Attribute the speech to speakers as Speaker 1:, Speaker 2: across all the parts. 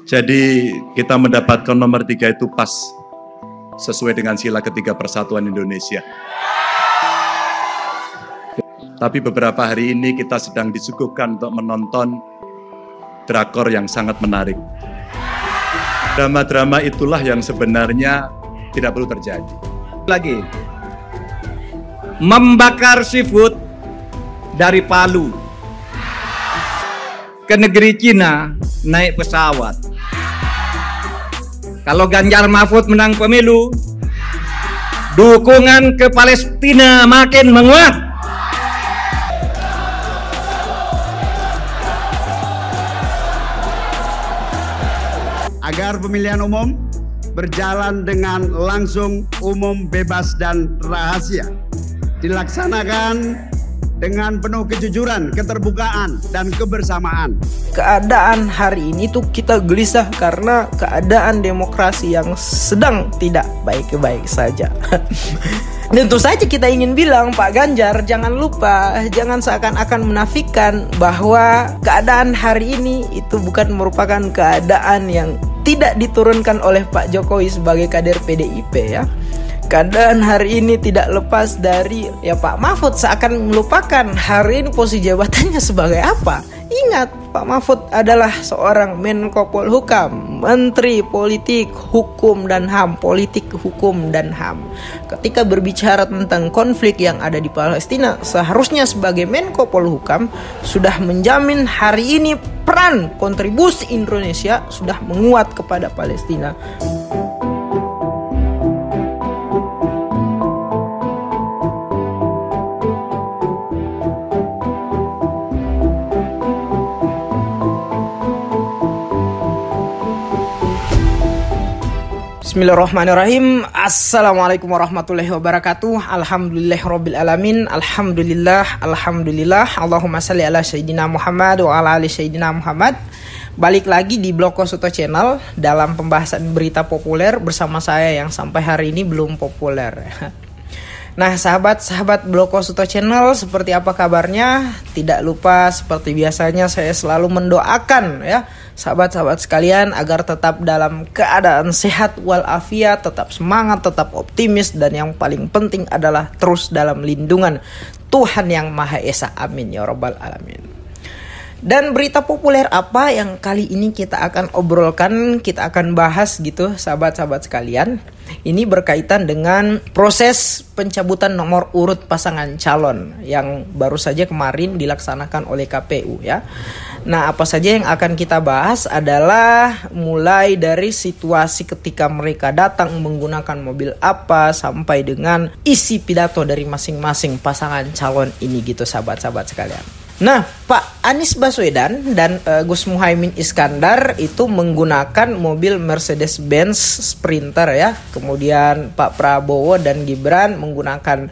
Speaker 1: Jadi kita mendapatkan nomor 3 itu pas sesuai dengan sila ketiga Persatuan Indonesia. Tapi beberapa hari ini kita sedang disuguhkan untuk menonton drakor yang sangat menarik. Drama-drama itulah yang sebenarnya tidak perlu terjadi.
Speaker 2: Lagi membakar seafood dari Palu ke negeri Cina naik pesawat. Kalau Ganjar Mahfud menang pemilu, dukungan ke Palestina makin menguat.
Speaker 3: Agar pemilihan umum berjalan dengan langsung, umum, bebas, dan rahasia, dilaksanakan dengan penuh kejujuran, keterbukaan, dan kebersamaan.
Speaker 4: Keadaan hari ini tuh kita gelisah karena keadaan demokrasi yang sedang tidak baik-baik saja. Tentu saja kita ingin bilang, Pak Ganjar, jangan lupa, jangan seakan-akan menafikan bahwa keadaan hari ini itu bukan merupakan keadaan yang tidak diturunkan oleh Pak Jokowi sebagai kader PDIP ya. Keadaan hari ini tidak lepas dari Pak Mahfud seakan melupakan hari ini posisi jabatannya sebagai apa. Ingat, Pak Mahfud adalah seorang Menko Polhukam, Menteri Politik, Hukum dan HAM, Politik, Hukum dan HAM. Ketika berbicara tentang konflik yang ada di Palestina, seharusnya sebagai Menko Polhukam sudah menjamin hari ini peran kontribusi Indonesia sudah menguat kepada Palestina. Bismillahirrahmanirrahim. Assalamualaikum warahmatullahi wabarakatuh. Alhamdulillahirrabbilalamin. Alhamdulillah. Allahumma salli ala Sayyidina Muhammad wa ala ali Sayyidina Muhammad. Balik lagi di Bloko Suto Channel dalam pembahasan berita populer bersama saya yang sampai hari ini belum populer. Nah, sahabat-sahabat Bloko Suto Channel, seperti apa kabarnya? Tidak lupa seperti biasanya saya selalu mendoakan ya sahabat-sahabat sekalian agar tetap dalam keadaan sehat walafiat, tetap semangat, tetap optimis, dan yang paling penting adalah terus dalam lindungan Tuhan Yang Maha Esa. Amin ya rabbal alamin. Dan berita populer apa yang kali ini kita akan obrolkan, kita akan bahas gitu sahabat-sahabat sekalian. Ini berkaitan dengan proses pencabutan nomor urut pasangan calon yang baru saja kemarin dilaksanakan oleh KPU ya. Nah, apa saja yang akan kita bahas adalah mulai dari situasi ketika mereka datang menggunakan mobil apa sampai dengan isi pidato dari masing-masing pasangan calon ini gitu sahabat-sahabat sekalian. Nah, Pak Anies Baswedan dan Gus Muhaimin Iskandar itu menggunakan mobil Mercedes-Benz Sprinter ya. Kemudian Pak Prabowo dan Gibran menggunakan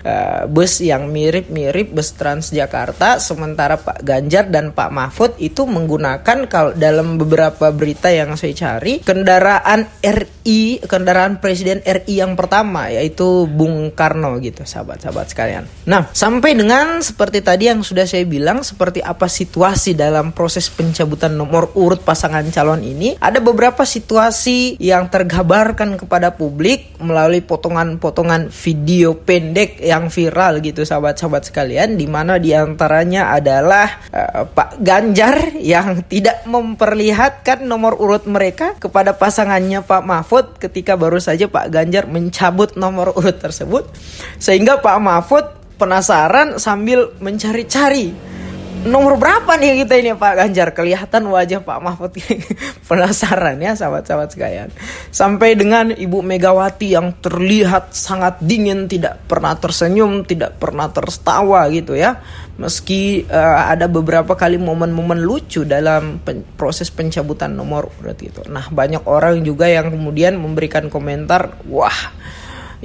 Speaker 4: bus yang mirip-mirip bus Transjakarta. Sementara Pak Ganjar dan Pak Mahfud itu menggunakan, kalau dalam beberapa berita yang saya cari, kendaraan Presiden RI yang pertama, yaitu Bung Karno gitu sahabat-sahabat sekalian. Nah, sampai dengan seperti tadi yang sudah saya bilang, seperti apa situasi dalam proses pencabutan nomor urut pasangan calon ini. Ada beberapa situasi yang tergambarkan kepada publik melalui potongan-potongan video pendek yang viral gitu sahabat-sahabat sekalian, di mana diantaranya adalah Pak Ganjar yang tidak memperlihatkan nomor urut mereka kepada pasangannya Pak Mahfud ketika baru saja Pak Ganjar mencabut nomor urut tersebut, sehingga Pak Mahfud penasaran sambil mencari-cari nomor berapa nih kita ini Pak Ganjar. Kelihatan wajah Pak Mahfud penasaran ya sahabat-sahabat sekalian. Sampai dengan Ibu Megawati yang terlihat sangat dingin, tidak pernah tersenyum, tidak pernah tertawa gitu ya. Meski ada beberapa kali momen-momen lucu dalam proses pencabutan nomor urut itu. Nah, banyak orang juga yang kemudian memberikan komentar, wah,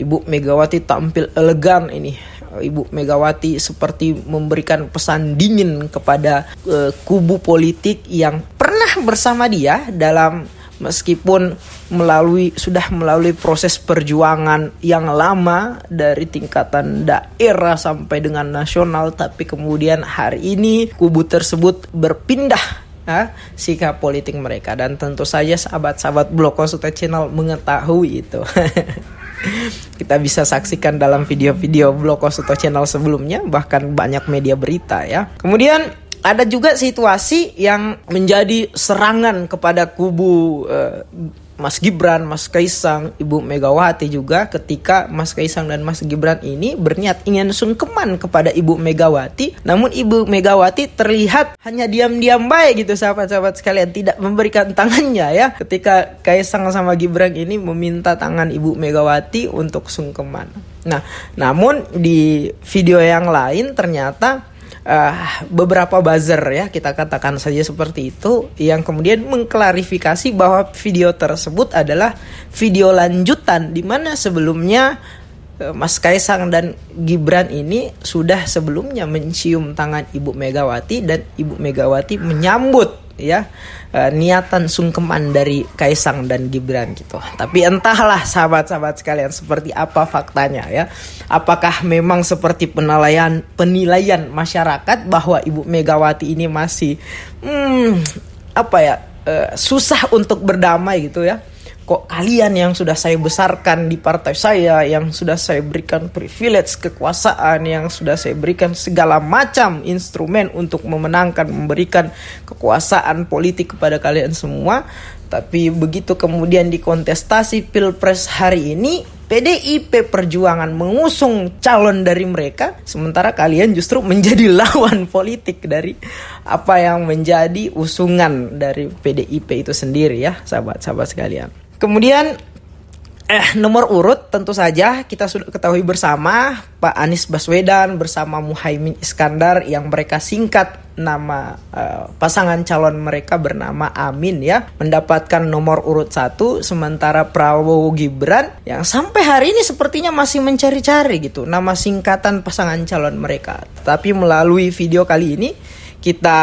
Speaker 4: Ibu Megawati tampil elegan ini. Ibu Megawati seperti memberikan pesan dingin kepada kubu politik yang pernah bersama dia dalam, meskipun sudah melalui proses perjuangan yang lama dari tingkatan daerah sampai dengan nasional, tapi kemudian hari ini kubu tersebut berpindah sikap politik mereka, dan tentu saja sahabat-sahabat Blog Konsulta Channel mengetahui itu. Kita bisa saksikan dalam video-video Blog Konsulta Channel sebelumnya, bahkan banyak media berita ya. Kemudian ada juga situasi yang menjadi serangan kepada kubu Mas Gibran, Mas Kaisang, Ibu Megawati juga, ketika Mas Kaisang dan Mas Gibran ini berniat ingin sungkeman kepada Ibu Megawati. Namun Ibu Megawati terlihat hanya diam-diam baik gitu sahabat-sahabat sekalian, tidak memberikan tangannya ya, ketika Kaisang sama Gibran ini meminta tangan Ibu Megawati untuk sungkeman. Nah, namun di video yang lain ternyata beberapa buzzer ya, kita katakan saja seperti itu, yang kemudian mengklarifikasi bahwa video tersebut adalah video lanjutan, di mana sebelumnya Mas Kaisang dan Gibran ini sudah sebelumnya mencium tangan Ibu Megawati, dan Ibu Megawati menyambut ya niatan sungkeman dari Kaisang dan Gibran gitu. Tapi entahlah sahabat-sahabat sekalian seperti apa faktanya ya. Apakah memang seperti penilaian masyarakat bahwa Ibu Megawati ini masih susah untuk berdamai gitu ya. Kok kalian yang sudah saya besarkan di partai saya, yang sudah saya berikan privilege kekuasaan, yang sudah saya berikan segala macam instrumen untuk memenangkan, memberikan kekuasaan politik kepada kalian semua, tapi begitu kemudian di kontestasi Pilpres hari ini PDIP Perjuangan mengusung calon dari mereka, sementara kalian justru menjadi lawan politik dari apa yang menjadi usungan dari PDIP itu sendiri ya, sahabat-sahabat sekalian. Kemudian nomor urut tentu saja kita sudah ketahui bersama, Pak Anies Baswedan bersama Muhaimin Iskandar, yang mereka singkat nama pasangan calon mereka bernama Amin ya, mendapatkan nomor urut 1, sementara Prabowo Gibran yang sampai hari ini sepertinya masih mencari-cari gitu nama singkatan pasangan calon mereka. Tapi melalui video kali ini kita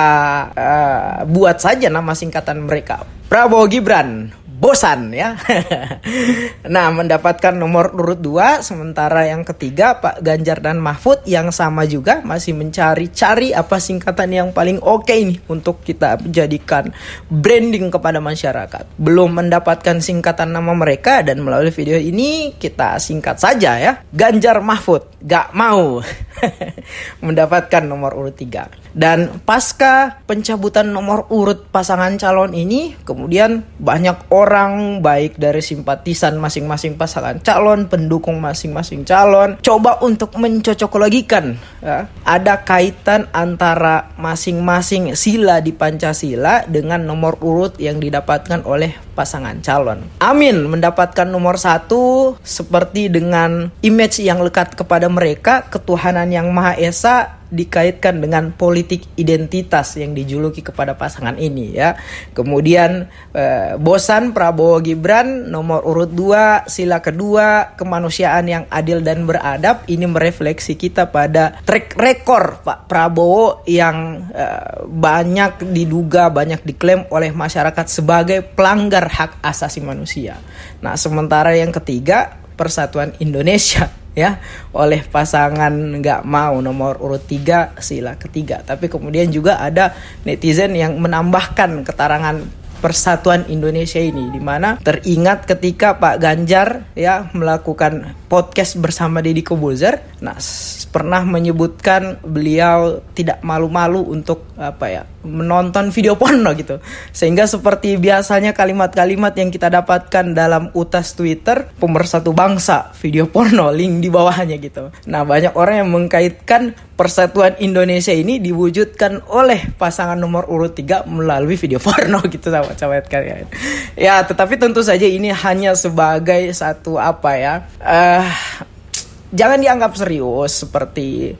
Speaker 4: buat saja nama singkatan mereka, Prabowo Gibran bosan ya. Nah, mendapatkan nomor urut 2, sementara yang ketiga Pak Ganjar dan Mahfud yang sama juga masih mencari-cari apa singkatan yang paling oke nih untuk kita jadikan branding kepada masyarakat. Belum mendapatkan singkatan nama mereka, dan melalui video ini kita singkat saja ya, Ganjar Mahfud gak mau mendapatkan nomor urut 3. Dan pasca pencabutan nomor urut pasangan calon ini, kemudian banyak orang baik dari simpatisan masing-masing pasangan calon, pendukung masing-masing calon, coba untuk mencocokologikan ya, ada kaitan antara masing-masing sila di Pancasila dengan nomor urut yang didapatkan oleh pasangan calon. Amin mendapatkan nomor 1 seperti dengan image yang lekat kepada mereka, ketuhanan yang Maha Esa dikaitkan dengan politik identitas yang dijuluki kepada pasangan ini ya. Kemudian bosan Prabowo Gibran nomor urut 2, sila kedua, kemanusiaan yang adil dan beradab. Ini merefleksi kita pada track record Pak Prabowo yang banyak diduga, banyak diklaim oleh masyarakat sebagai pelanggar hak asasi manusia. Nah, sementara yang ketiga Persatuan Indonesia ya, oleh pasangan nggak mau nomor urut 3, sila ketiga. Tapi kemudian juga ada netizen yang menambahkan keterangan Persatuan Indonesia ini, di mana teringat ketika Pak Ganjar ya melakukan podcast bersama Deddy Corbuzier. Nah, pernah menyebutkan beliau tidak malu-malu untuk menonton video porno gitu. Sehingga seperti biasanya kalimat-kalimat yang kita dapatkan dalam utas Twitter, pemersatu bangsa, video porno, link di bawahnya gitu. Nah, banyak orang yang mengkaitkan Persatuan Indonesia ini diwujudkan oleh pasangan nomor urut 3 melalui video porno gitu sahabat-sahabat kalian. Ya, tetapi tentu saja ini hanya sebagai satu jangan dianggap serius seperti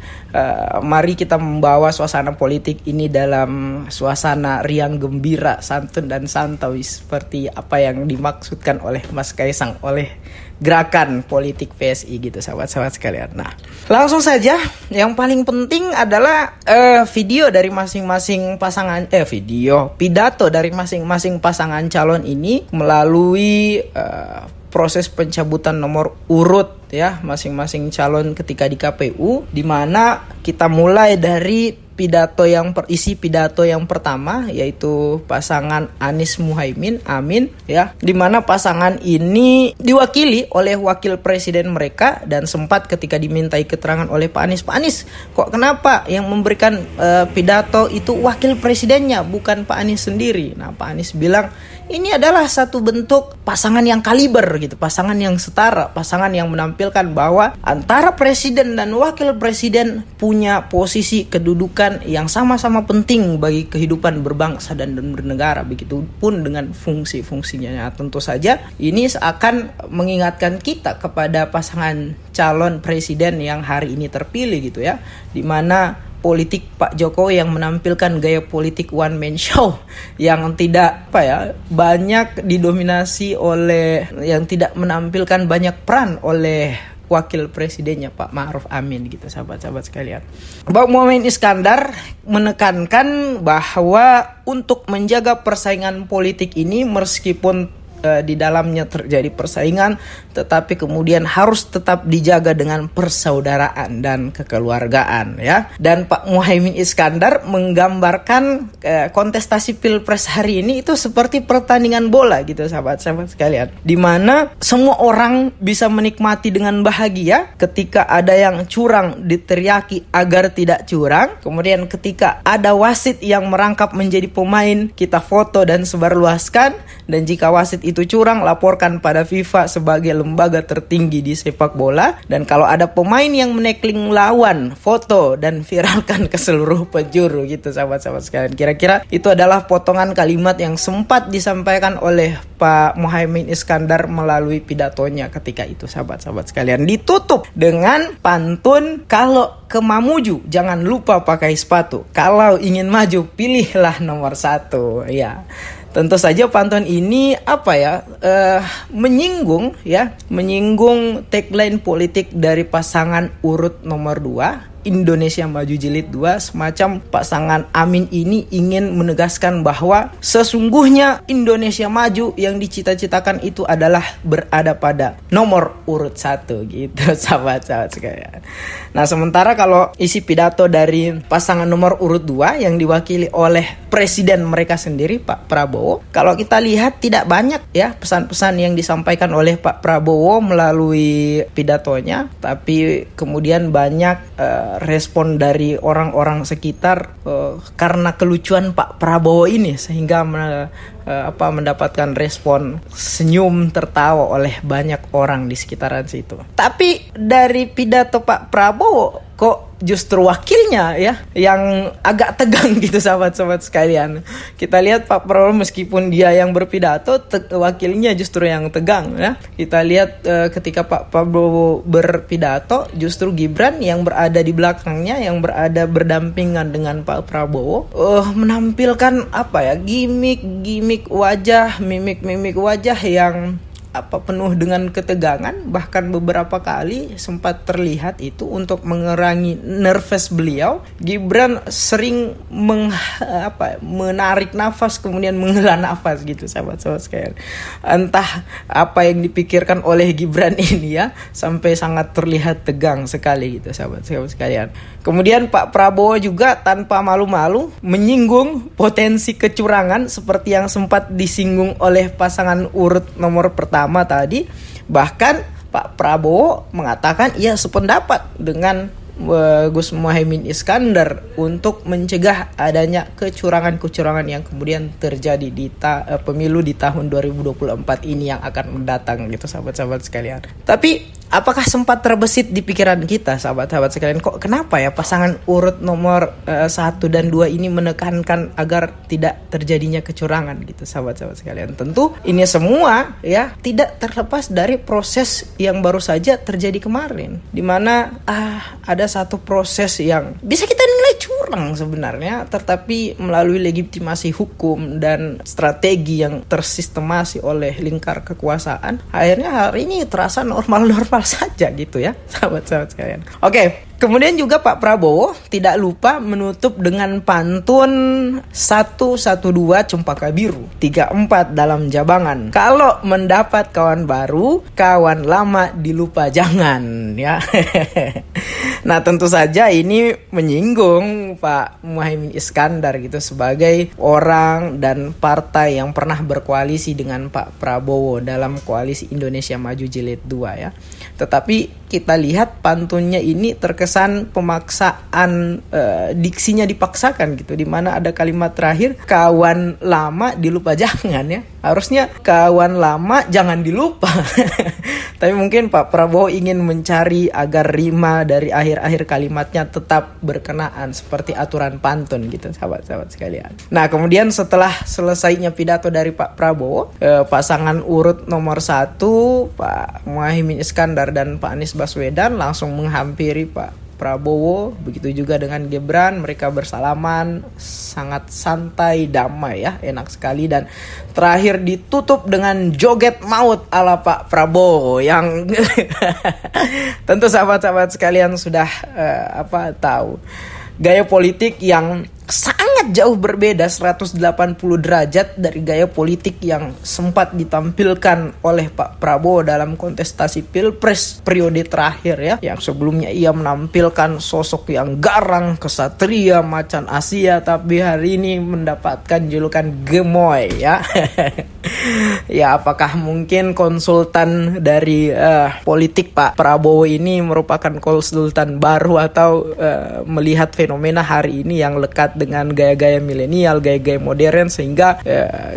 Speaker 4: mari kita membawa suasana politik ini dalam suasana riang gembira, santun dan santai seperti apa yang dimaksudkan oleh Mas Kaisang, oleh gerakan politik PSI gitu sahabat-sahabat sekalian. Nah, langsung saja, yang paling penting adalah video dari masing-masing pasangan pidato dari masing-masing pasangan calon ini melalui proses pencabutan nomor urut ya masing-masing calon ketika di KPU, di mana kita mulai dari isi pidato yang pertama, yaitu pasangan Anies Muhaimin, Amin, ya, di mana pasangan ini diwakili oleh wakil presiden mereka, dan sempat ketika dimintai keterangan oleh Pak Anies, kok kenapa yang memberikan pidato itu wakil presidennya, bukan Pak Anies sendiri? Nah, Pak Anies bilang ini adalah satu bentuk pasangan yang kaliber gitu, pasangan yang setara, pasangan yang menampilkan bahwa antara presiden dan wakil presiden punya posisi kedudukan yang sama-sama penting bagi kehidupan berbangsa dan bernegara, begitupun dengan fungsi-fungsinya. Nah, tentu saja ini akan mengingatkan kita kepada pasangan calon presiden yang hari ini terpilih gitu ya, di mana politik Pak Jokowi yang menampilkan gaya politik one man show yang tidak banyak didominasi oleh, yang tidak menampilkan banyak peran oleh wakil presidennya Pak Ma'ruf Amin gitu, sahabat-sahabat sekalian. Pak Muhaimin Iskandar menekankan bahwa untuk menjaga persaingan politik ini, meskipun di dalamnya terjadi persaingan, tetapi kemudian harus tetap dijaga dengan persaudaraan dan kekeluargaan, ya. Dan Pak Muhaimin Iskandar menggambarkan kontestasi Pilpres hari ini itu seperti pertandingan bola gitu, sahabat-sahabat sekalian, di mana semua orang bisa menikmati dengan bahagia. Ketika ada yang curang diteriaki agar tidak curang, kemudian ketika ada wasit yang merangkap menjadi pemain, kita foto dan sebarluaskan, dan jika wasit itu curang, laporkan pada FIFA sebagai lembaga tertinggi di sepak bola. Dan kalau ada pemain yang menekling lawan, foto dan viralkan ke seluruh penjuru gitu, sahabat-sahabat sekalian. Kira-kira itu adalah potongan kalimat yang sempat disampaikan oleh Pak Muhaimin Iskandar melalui pidatonya ketika itu, sahabat-sahabat sekalian. Ditutup dengan pantun, kalau ke Mamuju jangan lupa pakai sepatu, kalau ingin maju pilihlah nomor 1, ya. Tentu saja pantun ini menyinggung tagline politik dari pasangan urut nomor 2 Indonesia Maju Jilid 2, semacam pasangan Amin ini ingin menegaskan bahwa sesungguhnya Indonesia Maju yang dicita-citakan itu adalah berada pada nomor urut 1 gitu, sahabat-sahabat sekalian. Nah, sementara kalau isi pidato dari pasangan nomor urut 2 yang diwakili oleh presiden mereka sendiri, Pak Prabowo, kalau kita lihat tidak banyak ya pesan-pesan yang disampaikan oleh Pak Prabowo melalui pidatonya, tapi kemudian banyak respon dari orang-orang sekitar karena kelucuan Pak Prabowo ini, sehingga mendapatkan respon senyum tertawa oleh banyak orang di sekitaran situ. Tapi dari pidato Pak Prabowo kok justru wakilnya ya yang agak tegang gitu, sahabat-sahabat sekalian. Kita lihat Pak Prabowo meskipun dia yang berpidato, wakilnya justru yang tegang ya. Kita lihat ketika Pak Prabowo berpidato, justru Gibran yang berada di belakangnya, yang berada berdampingan dengan Pak Prabowo, menampilkan gimmick wajah, mimik wajah yang penuh dengan ketegangan. Bahkan beberapa kali sempat terlihat itu untuk mengurangi nervous beliau, Gibran sering menarik nafas kemudian menghela nafas gitu, sahabat-sahabat sekalian. Entah apa yang dipikirkan oleh Gibran ini ya, sampai sangat terlihat tegang sekali gitu, sahabat-sahabat sekalian. Kemudian Pak Prabowo juga tanpa malu-malu menyinggung potensi kecurangan seperti yang sempat disinggung oleh pasangan urut nomor pertama tadi. Bahkan Pak Prabowo mengatakan ia sependapat dengan Gus Muhaimin Iskandar untuk mencegah adanya kecurangan-kecurangan yang kemudian terjadi di pemilu di tahun 2024 ini yang akan mendatang gitu, sahabat-sahabat sekalian. Tapi apakah sempat terbesit di pikiran kita, sahabat-sahabat sekalian, kok kenapa ya pasangan urut nomor 1 dan 2 ini menekankan agar tidak terjadinya kecurangan gitu, sahabat-sahabat sekalian? Tentu ini semua ya tidak terlepas dari proses yang baru saja terjadi kemarin, di mana ada satu proses yang bisa kita nilai curang sebenarnya, tetapi melalui legitimasi hukum dan strategi yang tersistemasi oleh lingkar kekuasaan, akhirnya hari ini terasa normal-normal saja gitu ya, sahabat-sahabat sekalian. Oke, Kemudian juga Pak Prabowo tidak lupa menutup dengan pantun 112 Cempaka Biru, 34 dalam jabangan. Kalau mendapat kawan baru, kawan lama dilupa jangan, ya. Nah, tentu saja ini menyinggung Pak Muhaimin Iskandar gitu sebagai orang dan partai yang pernah berkoalisi dengan Pak Prabowo dalam koalisi Indonesia Maju Jilid 2, ya. Tetapi kita lihat pantunnya ini terkesan pemaksaan, diksinya dipaksakan gitu, di mana ada kalimat terakhir kawan lama dilupa jangan, ya. Harusnya kawan lama jangan dilupa. Tapi mungkin Pak Prabowo ingin mencari agar rima dari akhir-akhir kalimatnya tetap berkenaan seperti aturan pantun gitu, sahabat-sahabat sekalian. Nah, kemudian setelah selesainya pidato dari Pak Prabowo, pasangan urut nomor 1 Pak Muhaimin Iskandar dan Pak Anies Baswedan langsung menghampiri Pak Prabowo, begitu juga dengan Gibran. Mereka bersalaman sangat santai, damai, ya, enak sekali. Dan terakhir ditutup dengan joget maut ala Pak Prabowo yang tentu sahabat-sahabat sekalian sudah tahu gaya politik yang sangat jauh berbeda 180 derajat dari gaya politik yang sempat ditampilkan oleh Pak Prabowo dalam kontestasi Pilpres periode terakhir, ya. Yang sebelumnya ia menampilkan sosok yang garang, kesatria, macan Asia, tapi hari ini mendapatkan julukan gemoy, ya. Ya, apakah mungkin konsultan dari politik Pak Prabowo ini merupakan konsultan baru atau melihat fenomena hari ini yang lekat dengan gaya-gaya milenial, gaya-gaya modern, sehingga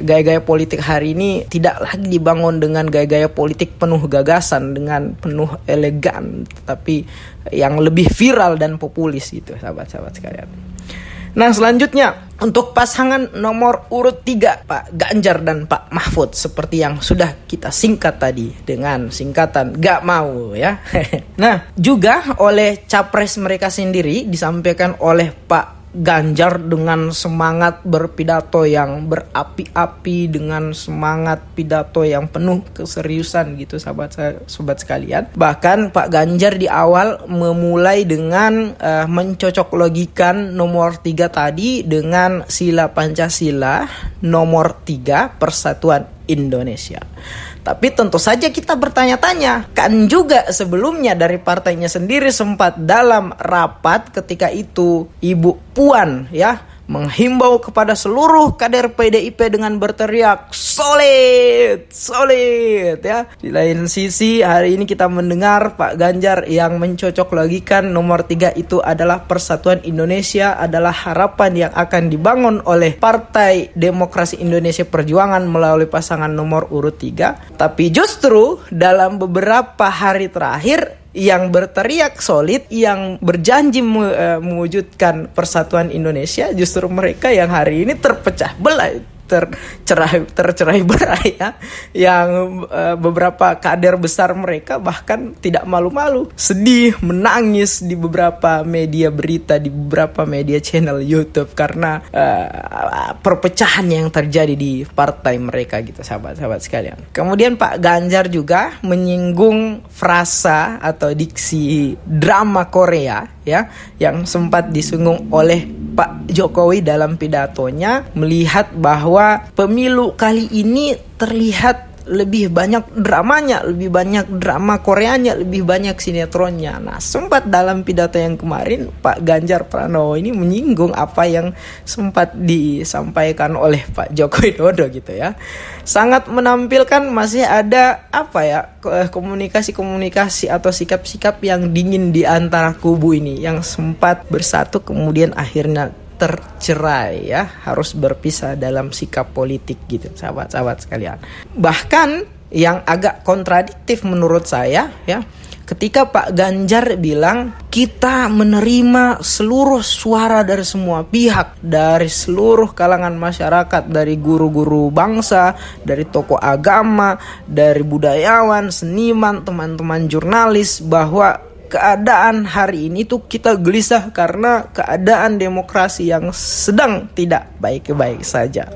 Speaker 4: gaya-gaya politik hari ini tidak lagi dibangun dengan gaya-gaya politik penuh gagasan, dengan penuh elegan, tetapi yang lebih viral dan populis gitu, sahabat-sahabat sekalian. Nah, selanjutnya untuk pasangan nomor urut 3 Pak Ganjar dan Pak Mahfud, seperti yang sudah kita singkat tadi dengan singkatan gak mau, ya. Nah, juga oleh capres mereka sendiri disampaikan oleh Pak Ganjar dengan semangat berpidato yang berapi-api, dengan semangat pidato yang penuh keseriusan gitu, sobat sekalian. Bahkan Pak Ganjar di awal memulai dengan mencocok logikan nomor 3 tadi dengan sila Pancasila nomor 3 Persatuan Indonesia. Tapi tentu saja kita bertanya-tanya, kan juga sebelumnya dari partainya sendiri sempat dalam rapat ketika itu Ibu Puan, ya, menghimbau kepada seluruh kader PDIP dengan berteriak solid, solid, ya. Di lain sisi hari ini kita mendengar Pak Ganjar yang mencocok logikan nomor 3 itu adalah Persatuan Indonesia, adalah harapan yang akan dibangun oleh Partai Demokrasi Indonesia Perjuangan melalui pasangan nomor urut 3. Tapi justru dalam beberapa hari terakhir yang berteriak solid, yang berjanji mewujudkan persatuan Indonesia, justru mereka yang hari ini terpecah belah, tercerai berai, ya. Yang beberapa kader besar mereka bahkan tidak malu-malu sedih, menangis di beberapa media berita, di beberapa media channel YouTube karena perpecahan yang terjadi di partai mereka gitu, sahabat-sahabat sekalian. Kemudian Pak Ganjar juga menyinggung frasa atau diksi drama Korea, ya, yang sempat disinggung oleh Pak Jokowi dalam pidatonya, melihat bahwa pemilu kali ini terlihat lebih banyak dramanya, lebih banyak drama Koreanya, lebih banyak sinetronnya. Nah, sempat dalam pidato yang kemarin Pak Ganjar Pranowo ini menyinggung apa yang sempat disampaikan oleh Pak Joko Widodo gitu, ya. Sangat menampilkan masih ada komunikasi-komunikasi atau sikap-sikap yang dingin di antara kubu ini yang sempat bersatu kemudian akhirnya tercerai, ya, harus berpisah dalam sikap politik gitu, sahabat-sahabat sekalian. Bahkan yang agak kontradiktif menurut saya, ya, ketika Pak Ganjar bilang kita menerima seluruh suara dari semua pihak, dari seluruh kalangan masyarakat, dari guru-guru bangsa, dari tokoh agama, dari budayawan, seniman, teman-teman jurnalis, bahwa keadaan hari ini tuh kita gelisah karena keadaan demokrasi yang sedang tidak baik-baik saja.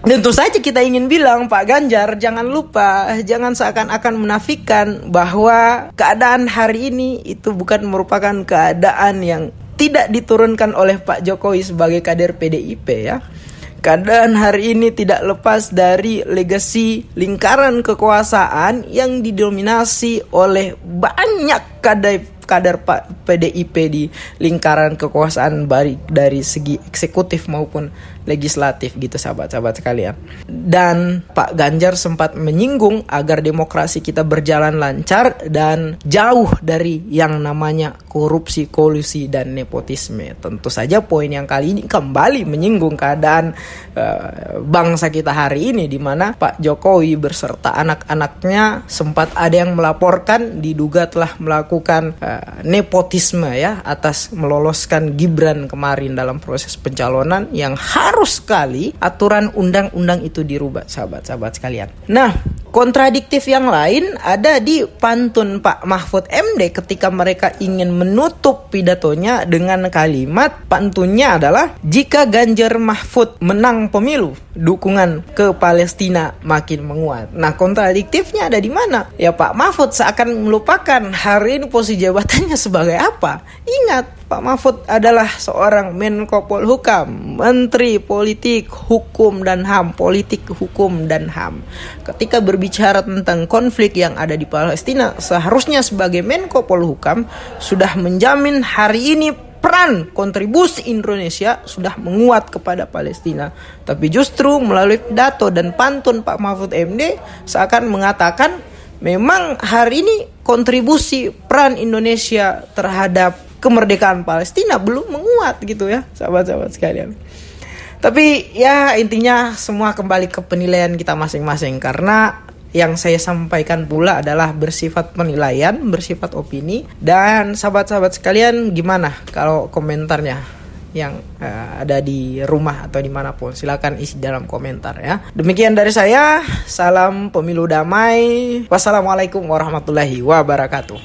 Speaker 4: Tentu saja kita ingin bilang, Pak Ganjar, jangan lupa, jangan seakan-akan menafikan bahwa keadaan hari ini itu bukan merupakan keadaan yang tidak diturunkan oleh Pak Jokowi sebagai kader PDIP ya. Keadaan hari ini tidak lepas dari legasi lingkaran kekuasaan yang didominasi oleh banyak kader PDIP di lingkaran kekuasaan baik dari segi eksekutif maupun legislatif gitu sahabat-sahabat sekalian. Dan Pak Ganjar sempat menyinggung agar demokrasi kita berjalan lancar dan jauh dari yang namanya korupsi, kolusi, dan nepotisme. Tentu saja poin yang kali ini kembali menyinggung keadaan bangsa kita hari ini, di mana Pak Jokowi berserta anak-anaknya sempat ada yang melaporkan diduga telah melakukan nepotisme ya atas meloloskan Gibran kemarin dalam proses pencalonan, yang harus sekali aturan undang-undang itu dirubah sahabat-sahabat sekalian. Nah, kontradiktif yang lain ada di pantun Pak Mahfud MD ketika mereka ingin menutup pidatonya dengan kalimat, pantunnya adalah, jika Ganjar Mahfud menang pemilu, dukungan ke Palestina makin menguat. Nah, kontradiktifnya ada di mana? Ya, Pak Mahfud seakan melupakan hari ini posisi jabatannya sebagai apa. Ingat, Pak Mahfud adalah seorang Menko Polhukam, Menteri Politik, Hukum dan HAM, Politik, Hukum dan HAM. Ketika berbicara tentang konflik yang ada di Palestina, seharusnya sebagai Menko Polhukam sudah menjamin hari ini peran kontribusi Indonesia sudah menguat kepada Palestina. Tapi justru melalui pidato dan pantun Pak Mahfud MD seakan mengatakan memang hari ini kontribusi peran Indonesia terhadap kemerdekaan Palestina belum menguat gitu ya sahabat-sahabat sekalian. Tapi ya intinya semua kembali ke penilaian kita masing-masing, karena yang saya sampaikan pula adalah bersifat penilaian, bersifat opini. Dan sahabat-sahabat sekalian, gimana kalau komentarnya yang ada di rumah atau dimanapun, silakan isi dalam komentar ya. Demikian dari saya, salam pemilu damai. Wassalamualaikum warahmatullahi wabarakatuh.